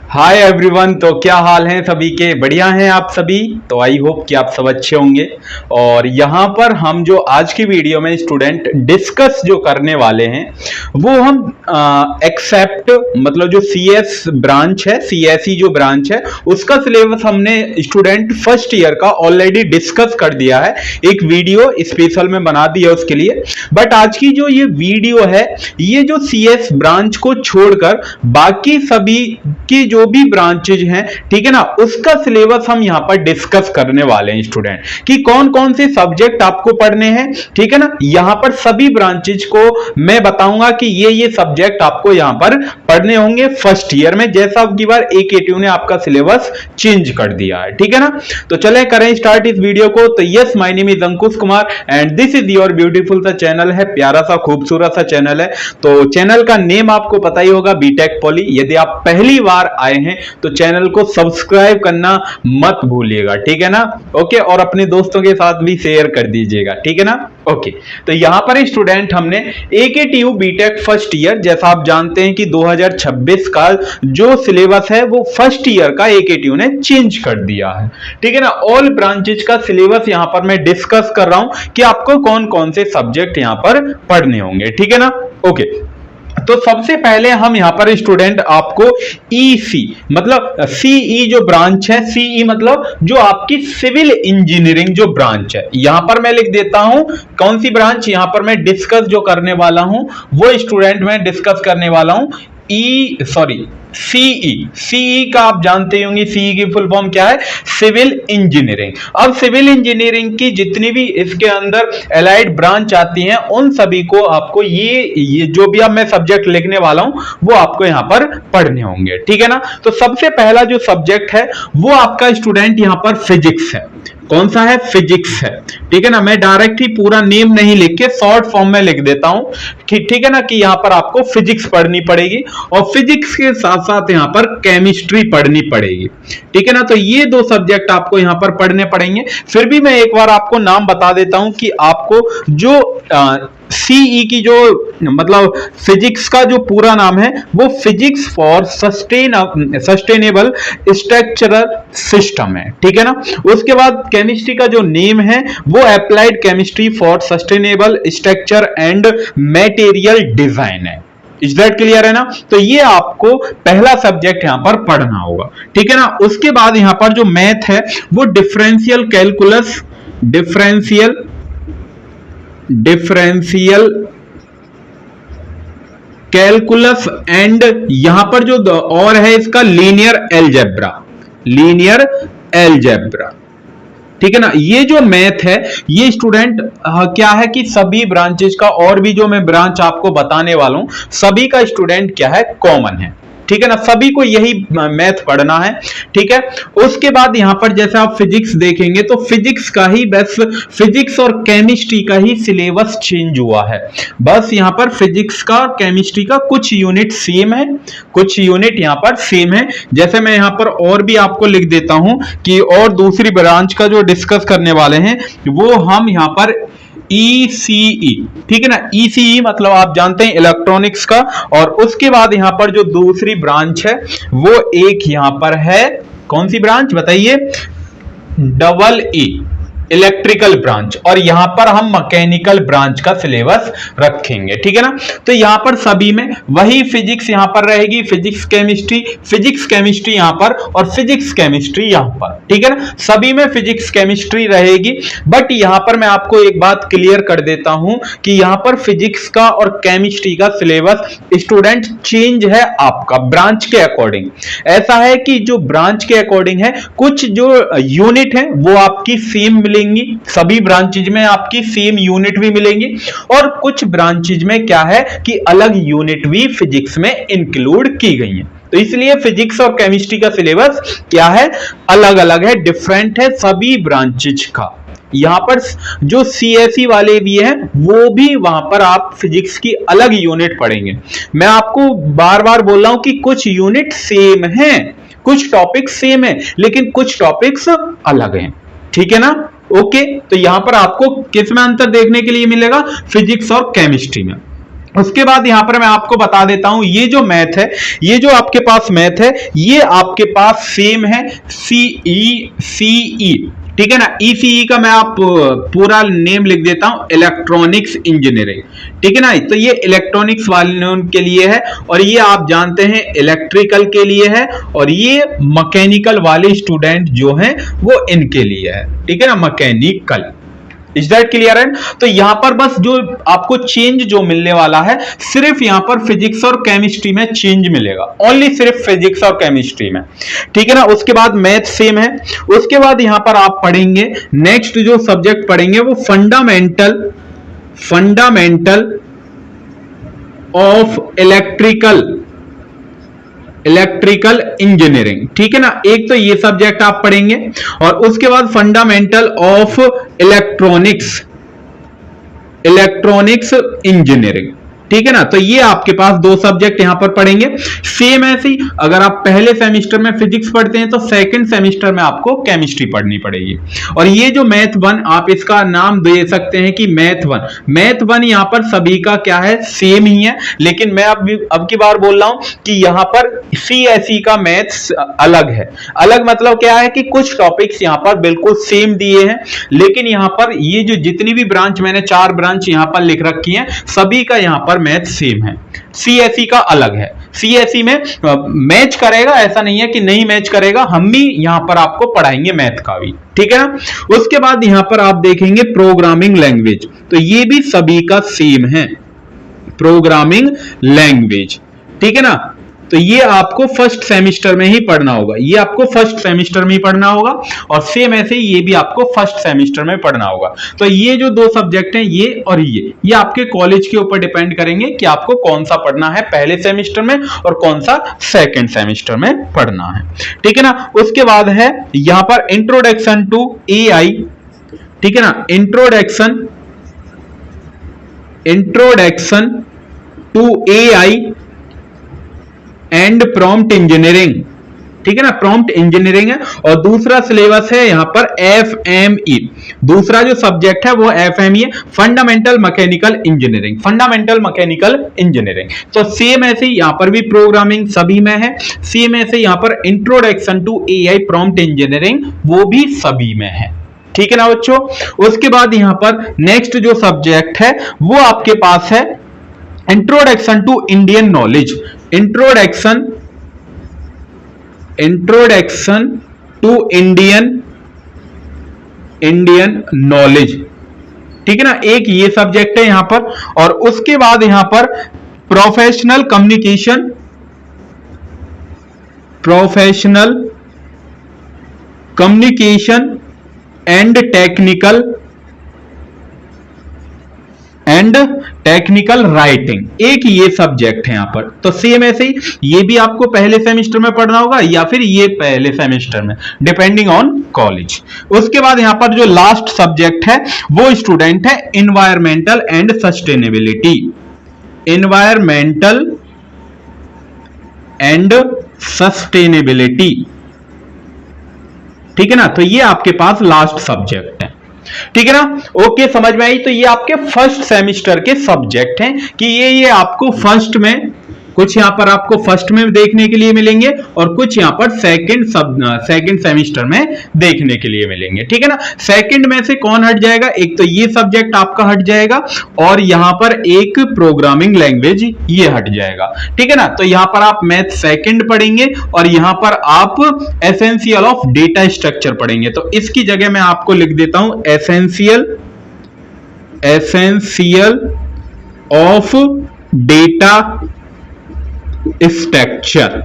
Hi everyone. तो क्या हाल है सभी के? बढ़िया हैं आप सभी? तो आई होप कि आप सब अच्छे होंगे। और यहाँ पर हम जो आज की वीडियो में स्टूडेंट डिस्कस जो करने वाले हैं वो हम एक्सेप्ट मतलब जो सीएस ब्रांच है, सीएसई जो ब्रांच है उसका सिलेबस हमने स्टूडेंट फर्स्ट ईयर का ऑलरेडी डिस्कस कर दिया है। एक वीडियो स्पेशल में बना दिया उसके लिए। बट आज की जो ये वीडियो है ये जो सीएस ब्रांच को छोड़कर बाकी सभी की जो भी ब्रांचेज हैं, ठीक है ना, उसका सिलेबस हम यहां पर डिस्कस करने वाले हैं स्टूडेंट कि कौन कौन से सब्जेक्ट आपको पढ़ने हैं। ठीक है ना, यहां पर सभी ब्रांचेज को मैं बताऊंगा कि ये सब्जेक्ट आपको यहां पर पढ़ने होंगे फर्स्ट ईयर में, जैसा अब की बार एकेटीयू ने आपका सिलेबस चेंज कर दिया है। ठीक है ना, तो चलें करें स्टार्ट इस वीडियो को। तो yes, my name is Ankush Kumar and this is your beautiful सा चैनल है, प्यारा सा खूबसूरत सा चैनल है। तो चैनल का नेम आपको पता ही होगा, बीटेक पॉली। यदि आप पहली बार आए हैं तो चैनल को सब्सक्राइब करना मत भूलिएगा, ठीक है ना। ओके, और अपने दोस्तों के साथ भी शेयर कर दीजिएगा, ठीक है ना। ओके, तो यहां पर स्टूडेंट हमने एकेटीयू बीटेक फर्स्ट ईयर, जैसा आप जानते हैं कि 2026 का जो सिलेबस है वो फर्स्ट ईयर का एकेटीयू ने चेंज कर दिया है। ठीक है ना, ऑल ब्रांचेज का सिलेबस यहां पर मैं डिस्कस कर रहा हूं कि आपको कौन कौन से सब्जेक्ट यहां पर पढ़ने होंगे। ठीक है ना। ओके, तो सबसे पहले हम यहां पर स्टूडेंट आपको ईसी मतलब सीई जो ब्रांच है, सीई मतलब जो आपकी सिविल इंजीनियरिंग जो ब्रांच है, यहां पर मैं लिख देता हूं कौन सी ब्रांच यहां पर मैं डिस्कस जो करने वाला हूं वो स्टूडेंट मैं डिस्कस करने वाला हूं सीई का आप जानते होंगे, सीई की फुल फॉर्म क्या है? Civil engineering. अब सिविल इंजीनियरिंग की जितनी भी इसके अंदर एलाइड ब्रांच आती हैं उन सभी को आपको ये जो भी अब मैं सब्जेक्ट लिखने वाला हूं वो आपको यहां पर पढ़ने होंगे। ठीक है ना। तो सबसे पहला जो सब्जेक्ट है वो आपका स्टूडेंट यहां पर फिजिक्स है। कौन सा है? फिजिक्स है। ठीक है ना, मैं डायरेक्ट ही पूरा नेम नहीं लिख के शॉर्ट फॉर्म में लिख देता हूं कि ठीक है ना, कि यहां पर आपको फिजिक्स पढ़नी पड़ेगी और फिजिक्स के साथ साथ यहां पर केमिस्ट्री पढ़नी पड़ेगी। ठीक है ना, तो ये दो सब्जेक्ट आपको यहां पर पढ़ने पड़ेंगे। फिर भी मैं एक बार आपको नाम बता देता हूं कि आपको जो सीई की जो मतलब फिजिक्स का जो पूरा नाम है वो physics for sustainable structural system है। ठीक है ना। उसके बाद केमिस्ट्री का जो नेम है वो applied chemistry for sustainable structure and material design है। इज दैट क्लियर है ना। तो ये आपको पहला सब्जेक्ट यहां पर पढ़ना होगा। ठीक है ना। उसके बाद यहां पर जो मैथ है वो differential calculus, differential calculus and यहां पर जो और है इसका लीनियर एल्जेब्रा। ठीक है ना। ये जो मैथ है ये स्टूडेंट क्या है कि सभी ब्रांचेस का और भी जो मैं ब्रांच आपको बताने वाला हूं सभी का स्टूडेंट क्या है? कॉमन है। ठीक है ना, सभी को यही मैथ पढ़ना है। ठीक है। उसके बाद यहां पर जैसे आप फिजिक्स देखेंगे तो फिजिक्स का ही बस फिजिक्स और केमिस्ट्री का ही सिलेबस चेंज हुआ है। बस यहां पर फिजिक्स का केमिस्ट्री का कुछ यूनिट सेम है, कुछ यूनिट यहां पर सेम है। जैसे मैं यहां पर और भी आपको लिख देता हूं कि और दूसरी ब्रांच का जो डिस्कस करने वाले हैं वो हम यहां पर ECE। ठीक है ना, ECE मतलब आप जानते हैं इलेक्ट्रॉनिक्स का। और उसके बाद यहां पर जो दूसरी ब्रांच है वो एक यहां पर है, कौन सी ब्रांच बताइए? Double E, electrical branch. और यहां पर हम मैकेनिकल ब्रांच का सिलेबस रखेंगे। ठीक है ना। तो यहां पर सभी में वही फिजिक्स यहां पर रहेगी, फिजिक्स केमिस्ट्री यहां पर और फिजिक्स केमिस्ट्री यहां पर। ठीक है ना, सभी में फिजिक्स केमिस्ट्री रहेगी। बट यहां पर मैं आपको एक बात क्लियर कर देता हूं कि यहां पर फिजिक्स का और केमिस्ट्री का सिलेबस स्टूडेंट चेंज है आपका ब्रांच के अकॉर्डिंग। ऐसा है कि जो ब्रांच के अकॉर्डिंग है कुछ जो यूनिट है वो आपकी सेम मिलेगी, सभी ब्रांचेज में आपकी सेम यूनिट भी मिलेंगी और कुछ ब्रांचेज में क्या है कि अलग यूनिट भी फिजिक्स में इंक्लूड की गई हैं। तो इसलिए फिजिक्स और केमिस्ट्री का सिलेबस क्या है? अलग अलग है, डिफरेंट है सभी ब्रांचेज का। यहां पर जो सीएसई वाले भी हैं वो भी वहां पर आप फिजिक्स की अलग यूनिट पढ़ेंगे। मैं आपको बार बार बोल रहा हूं कि कुछ यूनिट सेम हैं, कुछ टॉपिक्स सेम है लेकिन कुछ टॉपिक्स अलग हैं। ठीक है ना। ओके, तो यहां पर आपको किस में अंतर देखने के लिए मिलेगा? फिजिक्स और केमिस्ट्री में। उसके बाद यहां पर मैं आपको बता देता हूं, ये जो मैथ है, ये जो आपके पास मैथ है, ये आपके पास सेम है सीई, ठीक है ना। ईसीई का मैं आप पूरा नेम लिख देता हूं, इलेक्ट्रॉनिक्स इंजीनियरिंग, ठीक है ना। तो ये इलेक्ट्रॉनिक्स वालों के लिए है, और ये आप जानते हैं इलेक्ट्रिकल के लिए है, और ये मैकेनिकल वाले स्टूडेंट जो हैं वो इनके लिए है, ठीक है ना, मैकेनिकल। इज दैट क्लियर है? तो यहां पर बस जो आपको चेंज जो मिलने वाला है, सिर्फ यहां पर फिजिक्स और केमिस्ट्री में चेंज मिलेगा, ओनली सिर्फ फिजिक्स और केमिस्ट्री में, ठीक है ना। उसके बाद मैथ सेम है। उसके बाद यहां पर आप पढ़ेंगे, नेक्स्ट जो सब्जेक्ट पढ़ेंगे वो फंडामेंटल ऑफ इलेक्ट्रिकल इंजीनियरिंग, ठीक है ना। एक तो ये सब्जेक्ट आप पढ़ेंगे, और उसके बाद फंडामेंटल ऑफ इलेक्ट्रॉनिक्स इंजीनियरिंग, ठीक है ना। तो ये आपके पास दो सब्जेक्ट यहां पर पढ़ेंगे। सेम ऐसे ही अगर आप पहले सेमेस्टर में फिजिक्स पढ़ते हैं तो सेकंड सेमेस्टर में आपको केमिस्ट्री पढ़नी पड़ेगी। और ये जो मैथ 1, आप इसका नाम दे सकते हैं कि मैथ 1 यहां पर सभी का क्या है, सेम ही है। लेकिन मैं अब की बार बोल रहा हूं कि यहां पर सीएसई का मैथ्स अलग है। अलग मतलब क्या है कि कुछ टॉपिक्स यहां पर बिल्कुल सेम दिए हैं, लेकिन यहां पर ये जो जितनी भी ब्रांच, मैंने 4 ब्रांच यहां पर लिख रखी हैं, सभी का यहां पर मैथ सेम है। सीएसई का अलग है, सीएसई में मैच करेगा, ऐसा नहीं है कि नहीं मैच करेगा, हम भी यहां पर आपको पढ़ाएंगे मैथ का भी, ठीक है ना। उसके बाद यहां पर आप देखेंगे प्रोग्रामिंग लैंग्वेज, तो ये भी सभी का सेम है, प्रोग्रामिंग लैंग्वेज, ठीक है ना। तो ये आपको फर्स्ट सेमेस्टर में ही पढ़ना होगा, ये आपको फर्स्ट सेमेस्टर में ही पढ़ना होगा, और सेम ऐसे ही ये भी आपको फर्स्ट सेमेस्टर में पढ़ना होगा। तो ये जो दो सब्जेक्ट हैं, ये और ये आपके कॉलेज के ऊपर डिपेंड करेंगे कि आपको कौन सा पढ़ना है पहले सेमेस्टर में और कौन सा सेकंड सेमेस्टर में पढ़ना है, ठीक है ना। उसके बाद है यहां पर इंट्रोडक्शन टू एआई, ठीक है ना, introduction to AI and prompt engineering, ठीक है ना, प्रॉम्प्ट इंजीनियरिंग है। और दूसरा सिलेबस है यहां पर एफएमई, दूसरा जो सब्जेक्ट है वो एफएमई है, फंडामेंटल मैकेनिकल इंजीनियरिंग। तो सेम ऐसे ही यहां पर भी प्रोग्रामिंग सभी में है, सेम ऐसे यहां पर introduction to AI prompt engineering वो भी सभी में है, ठीक है ना बच्चों। उसके बाद यहां पर नेक्स्ट जो सब्जेक्ट है वो आपके पास है introduction to Indian knowledge, introduction to Indian knowledge, ठीक है ना। एक ये सब्जेक्ट है यहां पर, और उसके बाद यहां पर professional communication and technical writing, एक ये सब्जेक्ट है यहां पर। तो सेम ऐसे ही ये भी आपको पहले सेमेस्टर में पढ़ना होगा या फिर ये पहले सेमेस्टर में, डिपेंडिंग ऑन कॉलेज। उसके बाद यहां पर जो लास्ट सब्जेक्ट है वो स्टूडेंट है एनवायरमेंटल एंड सस्टेनेबिलिटी, ठीक है ना। तो ये आपके पास लास्ट सब्जेक्ट है, ठीक है ना। ओके, समझ में आई। तो ये आपके फर्स्ट सेमेस्टर के सब्जेक्ट हैं कि ये आपको फर्स्ट में, कुछ यहां पर आपको फर्स्ट में देखने के लिए मिलेंगे और कुछ यहां पर सेकंड सेमेस्टर में देखने के लिए मिलेंगे, ठीक है ना। सेकंड में से कौन हट जाएगा, एक तो ये सब्जेक्ट आपका हट जाएगा, और यहां पर एक प्रोग्रामिंग लैंग्वेज ये हट जाएगा, ठीक है ना। तो यहां पर आप मैथ सेकंड पढ़ेंगे और यहां पर आप एसेंशियल ऑफ डेटा स्ट्रक्चर पढ़ेंगे। तो इसकी जगह मैं आपको लिख देता हूं essential of data structure,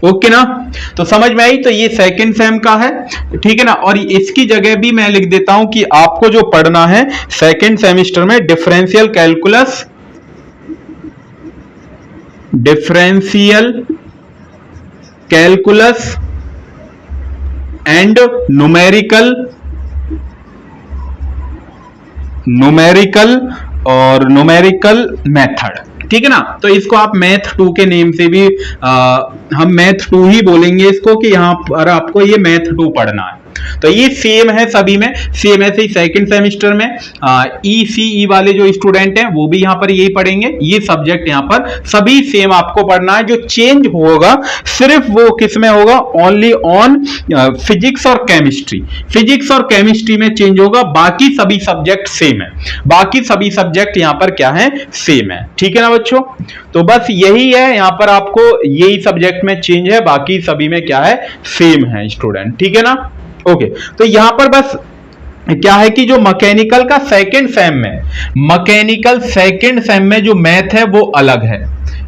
okay ना। तो समझ में आई। तो ये सेकंड सेम का है, ठीक है ना। और इसकी जगह भी मैं लिख देता हूं कि आपको जो पढ़ना है सेकंड सेमेस्टर में differential calculus and numerical method, ठीक है ना। तो इसको आप मैथ 2 के नेम से भी हम मैथ 2 ही बोलेंगे इसको, कि यहां पर आपको ये मैथ 2 पढ़ना है, तो ये सेम है सभी में, सेम ऐसे ही सेकंड सेमेस्टर में ईसीई वाले जो स्टूडेंट हैं वो भी यहाँ पर यही पढ़ेंगे। ये सब्जेक्ट यहाँ पर सभी सेम आपको पढ़ना है। जो चेंज होगा सिर्फ वो किस में होगा, ओनली ऑन फिजिक्स और केमिस्ट्री। फिजिक्स और केमिस्ट्री में चेंज होगा, बाकी सभी सब्जेक्ट सेम है। बाकी सभी सब्जेक्ट यहाँ पर क्या है, सेम है। ठीक है ना बच्चों, तो बस यही है यहाँ पर आपको यही सब्जेक्ट में चेंज है, बाकी सभी में क्या है, सेम है स्टूडेंट। ठीक है ना, ओके। तो यहां पर बस क्या है कि जो मैकेनिकल का सेकंड सेम में, मैकेनिकल सेकंड सेम में जो मैथ है वो अलग है।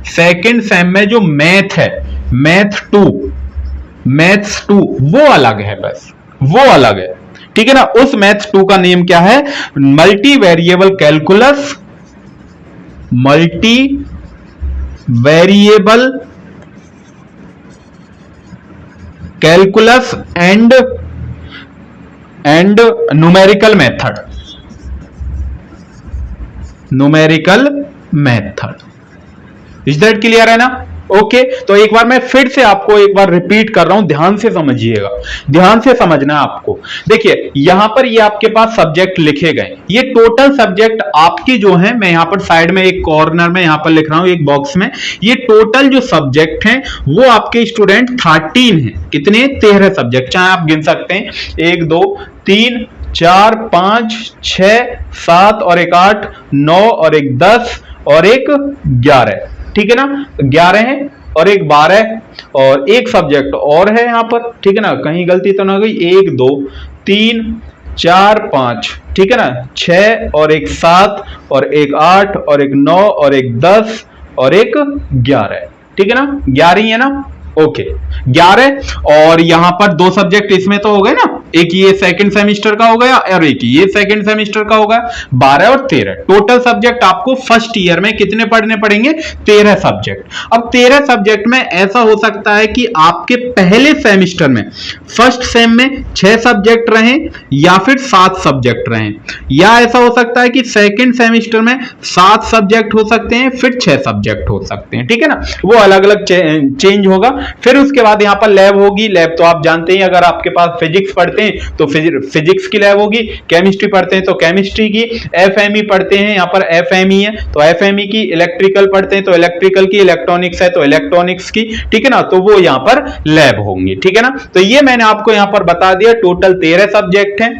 सेकंड सेम में जो मैथ है, मैथ्स 2 वो अलग है, बस वो अलग है। ठीक है ना, उस मैथ्स 2 का नेम क्या है, multi variable calculus, multi variable calculus and numerical method, numerical method. Is that clear है ना? ओके, तो एक बार मैं फिर से आपको एक बार रिपीट कर रहा हूं, ध्यान से समझिएगा, ध्यान से समझना है आपको। देखिए यहां पर ये आपके पास सब्जेक्ट लिखे गए, ये टोटल सब्जेक्ट आपके जो हैं, मैं यहां पर साइड में एक कॉर्नर में यहां पर लिख रहा हूं एक बॉक्स में, ये टोटल जो सब्जेक्ट हैं वो आपके स्टूडेंट 13 हैं। कितने? 13 सब्जेक्ट, चाहे आप गिन सकते हैं 1 2 3 4 5 6 7 और एक 8 9 और एक 10 और एक 11। ठीक है ना, 11 है और एक 12 और एक सब्जेक्ट और है यहां पर। ठीक है ना, कहीं गलती तो ना गई, 1 2 3 4 5, ठीक है ना, 6 और एक 7 और एक 8 और एक 9 और एक 10 और एक 11। ठीक है ना, 11 ही है ना, ओके 11। और यहां पर 2 सब्जेक्ट इसमें तो हो गए ना, एक ये सेकंड सेमेस्टर का हो गया और एक ये सेकंड सेमेस्टर का हो गया, 12 और 13 टोटल सब्जेक्ट आपको फर्स्ट ईयर में कितने पढ़ने पड़ेंगे, 13 सब्जेक्ट। अब 13 सब्जेक्ट में ऐसा हो सकता है कि आपके पहले सेमेस्टर में फर्स्ट सेम में 6 सब्जेक्ट रहें या फिर 7 सब्जेक्ट रहें, या ऐसा हो सकता है कि सेकंड सेमेस्टर में 7 सब्जेक्ट हो सकते हैं फिर 6 सब्जेक्ट हो सकते हैं। ठीक है ना, वो अलग अलग चेंज होगा। फिर उसके बाद यहाँ पर लैब होगी, लैब तो आप जानते हैं, अगर आपके पास फिजिक्स पढ़ते हैं तो फिजिक्स की लैब होगी, केमिस्ट्री पढ़ते हैं तो केमिस्ट्री की, एफएमई पढ़ते हैं यहाँ पर एफएमई है तो एफएमई की, इलेक्ट्रिकल पढ़ते हैं तो इलेक्ट्रिकल की, इलेक्ट्रॉनिक्स है तो इलेक्ट्रॉनिक्स की। ठीक है ना, तो वो यहाँ पर लैब होंगी। ठीक है ना, तो ये मैंने आपको यहाँ पर बता दिया, टोटल 13 सब्जेक्ट हैं।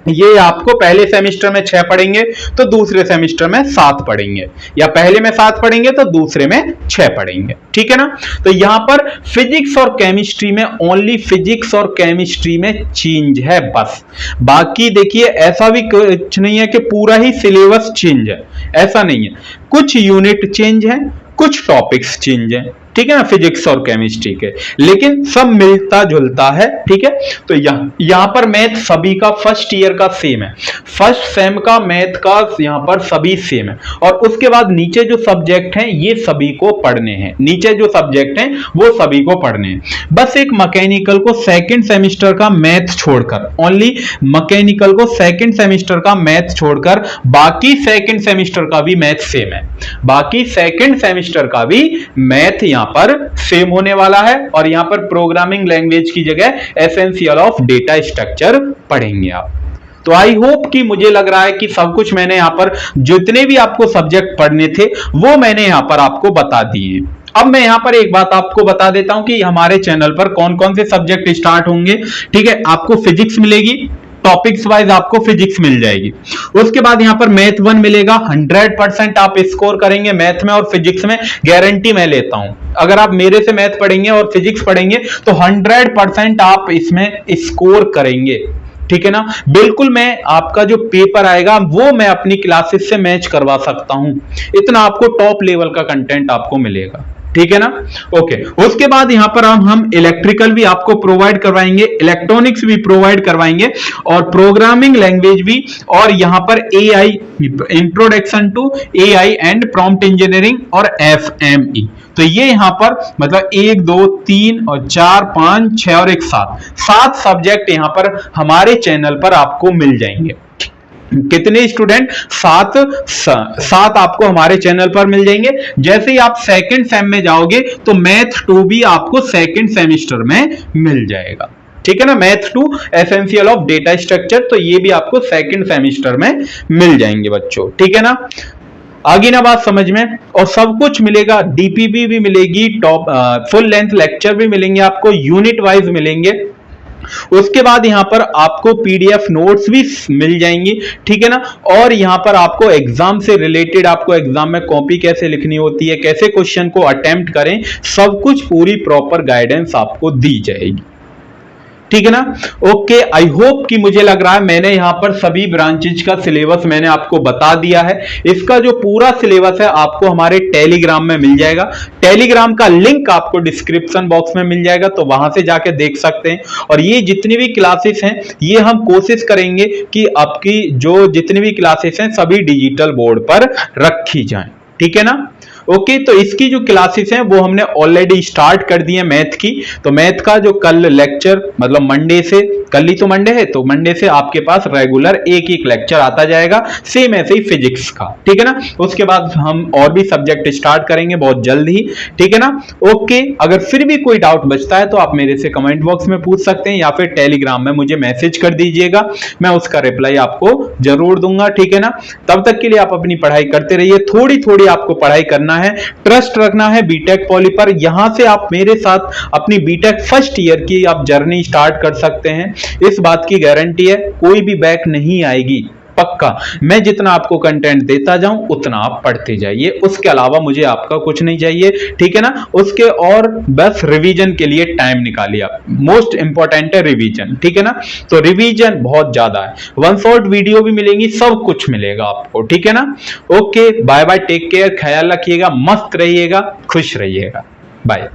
ये आपको पहले सेमेस्टर में 6 पढ़ेंगे तो दूसरे सेमेस्टर में 7 पढ़ेंगे, या पहले में 7 पढ़ेंगे तो दूसरे में 6 पढ़ेंगे। ठीक है ना, तो यहां पर फिजिक्स और केमिस्ट्री में ओनली फिजिक्स और केमिस्ट्री में चेंज है बस। बाकी देखिए ऐसा भी कुछ नहीं है कि पूरा ही सिलेबस चेंज है, ऐसा नहीं है। कुछ यूनिट चेंज है, कुछ टॉपिक्स चेंज है। ठीक है ना, फिजिक्स और केमिस्ट्री के, लेकिन सब मिलता जुलता है। ठीक है, तो यहां पर मैथ सभी का फर्स्ट ईयर का सेम है, फर्स्ट सेम का मैथ का यहां पर सभी सेम है। और उसके बाद नीचे जो सब्जेक्ट हैं ये सभी को पढ़ने हैं, नीचे जो सब्जेक्ट हैं वो सभी को पढ़ने हैं। बस एक मैकेनिकल को सेकंड सेमेस्टर का मैथ छोड़कर, ओनली मैकेनिकल को सेकंड सेमेस्टर का मैथ छोड़कर बाकी सेकंड सेमेस्टर का भी मैथ सेम है, बाकी सेकंड सेमेस्टर का भी मैथ यहां पर सेम होने वाला है। और यहां पर प्रोग्रामिंग लैंग्वेज की जगह एसेंशियल ऑफ डेटा स्ट्रक्चर पढ़ेंगे आप। तो आई होप कि मुझे लग रहा है कि सब कुछ मैंने यहां पर जितने भी आपको सब्जेक्ट पढ़ने थे वो मैंने यहां पर आपको बता दिए। अब मैं यहां पर एक बात आपको बता देता हूं कि हमारे चैनल पर कौन कौन से सब्जेक्ट स्टार्ट होंगे। ठीक है, आपको फिजिक्स मिलेगी, टॉपिक्स वाइज आपको फिजिक्स मिल जाएगी। उसके बाद यहां पर मैथ 1 मिलेगा, 100% आप स्कोर करेंगे मैथ में और फिजिक्स में, गारंटी मैं लेता हूं। अगर आप मेरे से मैथ पढ़ेंगे और फिजिक्स पढ़ेंगे तो 100% आप इसमें स्कोर करेंगे। ठीक है ना, बिल्कुल मैं आपका जो पेपर आएगा वो मैं अपनी क्लासेस से मैच करवा सकता हूं, इतना आपको टॉप लेवल का कंटेंट आपको मिलेगा। ठीक है ना, ओके। उसके बाद यहां पर हम इलेक्ट्रिकल भी आपको प्रोवाइड करवाएंगे, इलेक्ट्रॉनिक्स भी प्रोवाइड करवाएंगे और प्रोग्रामिंग लैंग्वेज भी, और यहां पर AI, introduction to AI and prompt engineering और एफएमई। तो ये यहां पर मतलब 1 2 3 और 4 5 6 और एक 7 सब्जेक्ट यहां पर हमारे चैनल पर आपको मिल जाएंगे। कितने स्टूडेंट? 7 आपको हमारे चैनल पर मिल जाएंगे। जैसे ही आप सेकंड सेम में जाओगे तो मैथ 2 भी आपको सेकंड सेमेस्टर में मिल जाएगा। ठीक है ना, math 2 essential of data structure, तो ये भी आपको सेकंड सेमेस्टर में मिल जाएंगे बच्चों, ठीक है ना। आगे ना बात समझ में, और सब कुछ मिलेगा, डीपीपी भी मिलेगी, टॉप फुल लेंथ लेक्चर भी मिलेंगे आपको, यूनिट वाइज मिलेंगे। उसके बाद यहां पर आपको पीडीएफ नोट्स भी मिल जाएंगी, ठीक है ना। और यहां पर आपको एग्जाम से रिलेटेड, आपको एग्जाम में कॉपी कैसे लिखनी होती है, कैसे क्वेश्चन को अटेम्प्ट करें, सब कुछ पूरी प्रॉपर गाइडेंस आपको दी जाएगी, ठीक है ना। ओके, आई होप कि मुझे लग रहा है मैंने यहां पर सभी ब्रांचेज का सिलेबस मैंने आपको बता दिया है। इसका जो पूरा सिलेबस है आपको हमारे टेलीग्राम में मिल जाएगा। टेलीग्राम का लिंक आपको डिस्क्रिप्शन बॉक्स में मिल जाएगा, तो वहां से जाके देख सकते हैं। और ये जितनी भी क्लासेस हैं, ये हम कोशिश करेंगे कि आपकी जो जितनी भी क्लासेस हैं सभी डिजिटल बोर्ड पर रखी जाएं, ठीक है ना। ओके, तो इसकी जो क्लासेस हैं वो हमने ऑलरेडी स्टार्ट कर दी है मैथ की। तो मैथ का जो कल लेक्चर, मतलब मंडे से, कल ही तो मंडे है, तो मंडे से आपके पास रेगुलर एक एक लेक्चर आता जाएगा, सेम ऐसे ही फिजिक्स का, ठीक है ना। उसके बाद हम और भी सब्जेक्ट स्टार्ट करेंगे बहुत जल्द ही, ठीक है ना। ओके, अगर फिर भी कोई डाउट बचता है तो आप मेरे से कमेंट बॉक्स में पूछ सकते हैं, या फिर टेलीग्राम में मुझे मैसेज कर दीजिएगा, मैं उसका रिप्लाई आपको जरूर दूंगा, ठीक है ना। तब तक के लिए आप अपनी पढ़ाई करते रहिए, थोड़ी थोड़ी आपको पढ़ाई करना है, ट्रस्ट रखना है बीटेक पॉली पर। यहां से आप मेरे साथ अपनी बीटेक फर्स्ट ईयर की आप जर्नी स्टार्ट कर सकते हैं, इस बात की गारंटी है, कोई भी बैक नहीं आएगी, पक्का। मैं जितना आपको कंटेंट देता जाऊं उतना आप पढ़ते जाइए, उसके अलावा मुझे आपका कुछ नहीं चाहिए, ठीक है ना। उसके और बस रिवीजन के लिए टाइम निकालिए आप, मोस्ट इंपॉर्टेंट है रिवीजन, ठीक है ना। तो रिवीजन बहुत ज्यादा है, वन शॉट वीडियो भी मिलेंगी, सब कुछ मिलेगा आपको, ठीक है ना। Okay, bye bye, take care, ख्याल रखिएगा, मस्त रहिएगा, खुश रहिएगा, बाय।